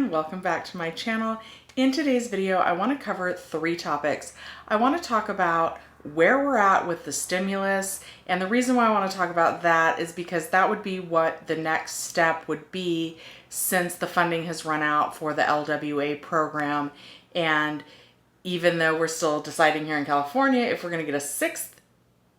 everyone, welcome back to my channel. In today's video, I want to cover 3 topics. I want to talk about where we're at with the stimulus, and the reason why I want to talk about that is because that would be what the next step would be since the funding has run out for the LWA program. And even though we're still deciding here in California if we're going to get a 6th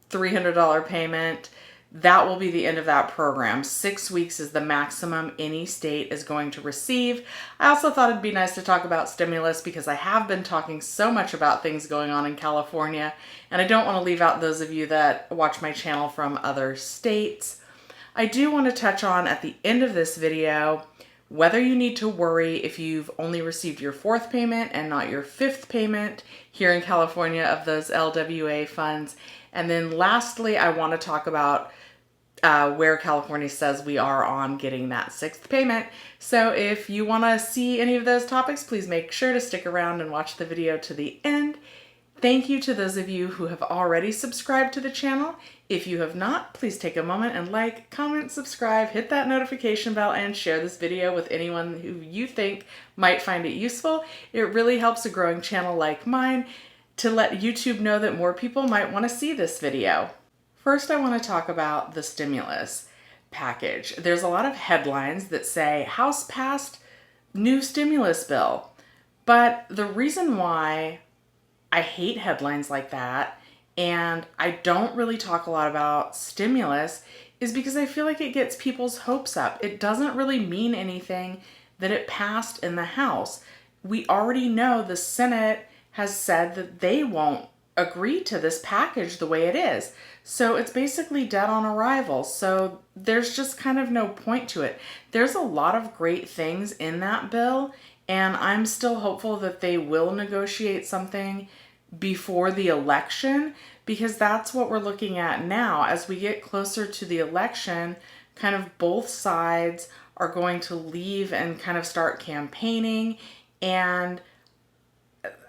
$300 payment, that will be the end of that program. 6 weeks is the maximum any state is going to receive. I also thought it'd be nice to talk about stimulus because I have been talking so much about things going on in California, and I don't want to leave out those of you that watch my channel from other states. I do want to touch on at the end of this video whether you need to worry if you've only received your 4th payment and not your 5th payment here in California of those LWA funds. And then lastly, I want to talk about where California says we are on getting that 6th payment. So if you want to see any of those topics, please make sure to stick around and watch the video to the end. Thank you to those of you who have already subscribed to the channel. If you have not, please take a moment and like, comment, subscribe, hit that notification bell, and share this video with anyone who you think might find it useful. It really helps a growing channel like mine to let YouTube know that more people might want to see this video. First, I want to talk about the stimulus package. There's a lot of headlines that say, House passed new stimulus bill. But the reason why I hate headlines like that, and I don't really talk a lot about stimulus, is because I feel like it gets people's hopes up. It doesn't really mean anything that it passed in the House. We already know the Senate has said that they won't agree to this package the way it is. So it's basically dead on arrival. So there's just kind of no point to it. There's a lot of great things in that bill, and I'm still hopeful that they will negotiate something before the election, because that's what we're looking at now. As we get closer to the election, kind of both sides are going to leave and kind of start campaigning, and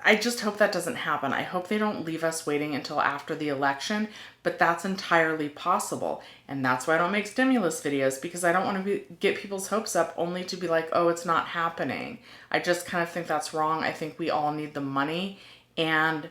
I just hope that doesn't happen. I hope they don't leave us waiting until after the election, but that's entirely possible. And that's why I don't make stimulus videos, because I don't want to get people's hopes up only to be like, oh, it's not happening. I just kind of think that's wrong. I think we all need the money. And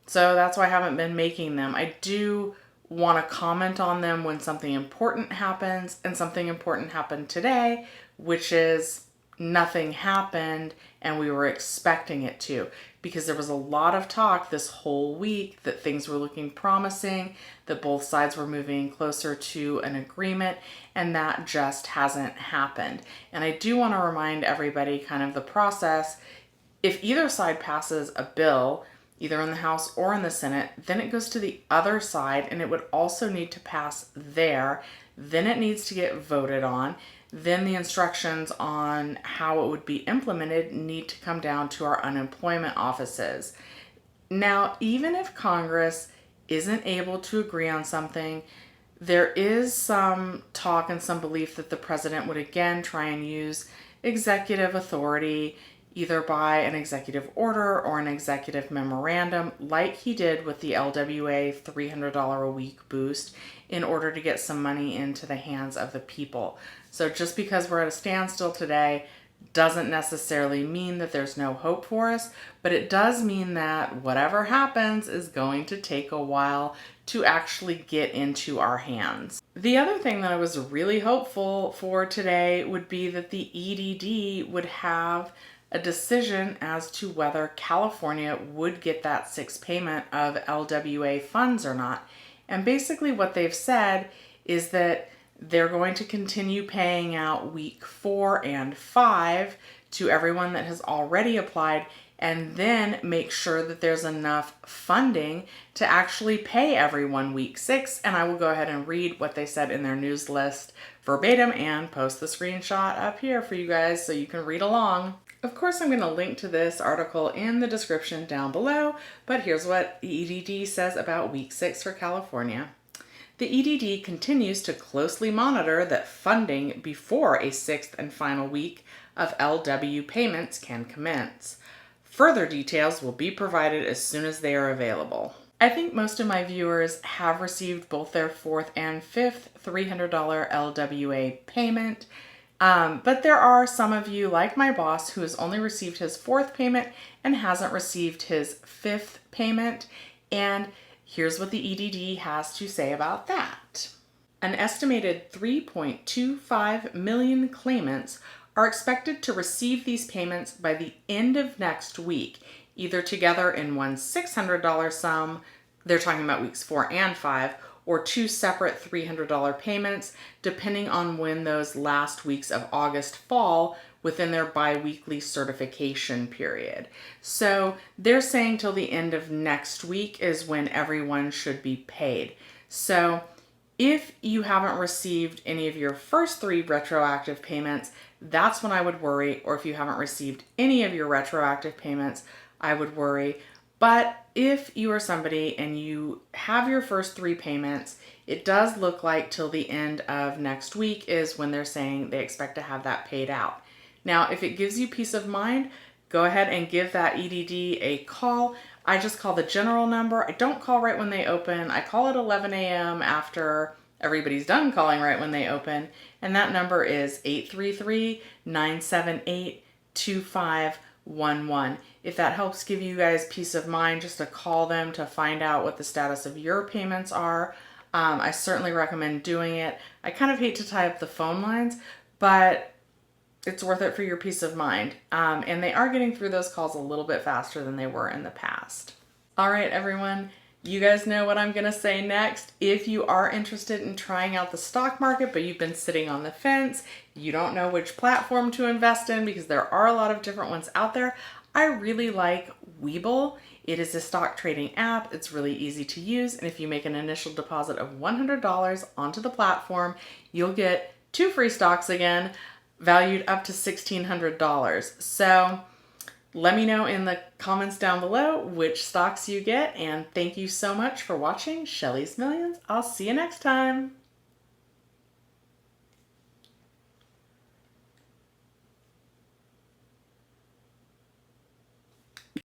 so that's why I haven't been making them. I do want to comment on them when something important happens, and something important happened today, which is nothing happened and we were expecting it to, because there was a lot of talk this whole week that things were looking promising, that both sides were moving closer to an agreement, and that just hasn't happened. And I do want to remind everybody kind of the process. If either side passes a bill, either in the House or in the Senate, then it goes to the other side, and it would also need to pass there. Then it needs to get voted on. Then the instructions on how it would be implemented need to come down to our unemployment offices. Now, even if Congress isn't able to agree on something, there is some talk and some belief that the president would again try and use executive authority, either by an executive order or an executive memorandum, like he did with the LWA $300 a week boost, in order to get some money into the hands of the people. So just because we're at a standstill today doesn't necessarily mean that there's no hope for us, but it does mean that whatever happens is going to take a while to actually get into our hands. The other thing that I was really hopeful for today would be that the EDD would have a decision as to whether California would get that 6th payment of LWA funds or not. And basically what they've said is that they're going to continue paying out week 4 and 5 to everyone that has already applied, and then make sure that there's enough funding to actually pay everyone week 6. And I will go ahead and read what they said in their news list verbatim and post the screenshot up here for you guys so you can read along. Of course, I'm going to link to this article in the description down below, but here's what the EDD says about week 6 for California. The EDD continues to closely monitor that funding before a 6th and final week of LW payments can commence. Further details will be provided as soon as they are available. I think most of my viewers have received both their 4th and 5th $300 LWA payment. But there are some of you, like my boss, who has only received his 4th payment and hasn't received his 5th payment. And here's what the EDD has to say about that. An estimated 3.25 million claimants are expected to receive these payments by the end of next week, either together in one $600 sum, they're talking about weeks 4 and 5, or 2 separate $300 payments, depending on when those last weeks of August fall within their bi-weekly certification period. So they're saying till the end of next week is when everyone should be paid. So if you haven't received any of your first 3 retroactive payments, that's when I would worry. Or if you haven't received any of your retroactive payments, I would worry. But if you are somebody and you have your first 3 payments, it does look like till the end of next week is when they're saying they expect to have that paid out. Now, if it gives you peace of mind, go ahead and give that EDD a call. I just call the general number. I don't call right when they open. I call at 11 a.m. after everybody's done calling right when they open. And that number is 833-978-2511. If that helps give you guys peace of mind, just to call them to find out what the status of your payments are, I certainly recommend doing it. I kind of hate to tie up the phone lines, but it's worth it for your peace of mind. And they are getting through those calls a little bit faster than they were in the past. All right, everyone. You guys know what I'm going to say next. If you are interested in trying out the stock market, but you've been sitting on the fence, you don't know which platform to invest in because there are a lot of different ones out there, I really like Webull. It is a stock trading app. It's really easy to use. And if you make an initial deposit of $100 onto the platform, you'll get 2 free stocks again, valued up to $1,600. So let me know in the comments down below which stocks you get, and thank you so much for watching Shelly's Millions. I'll see you next time.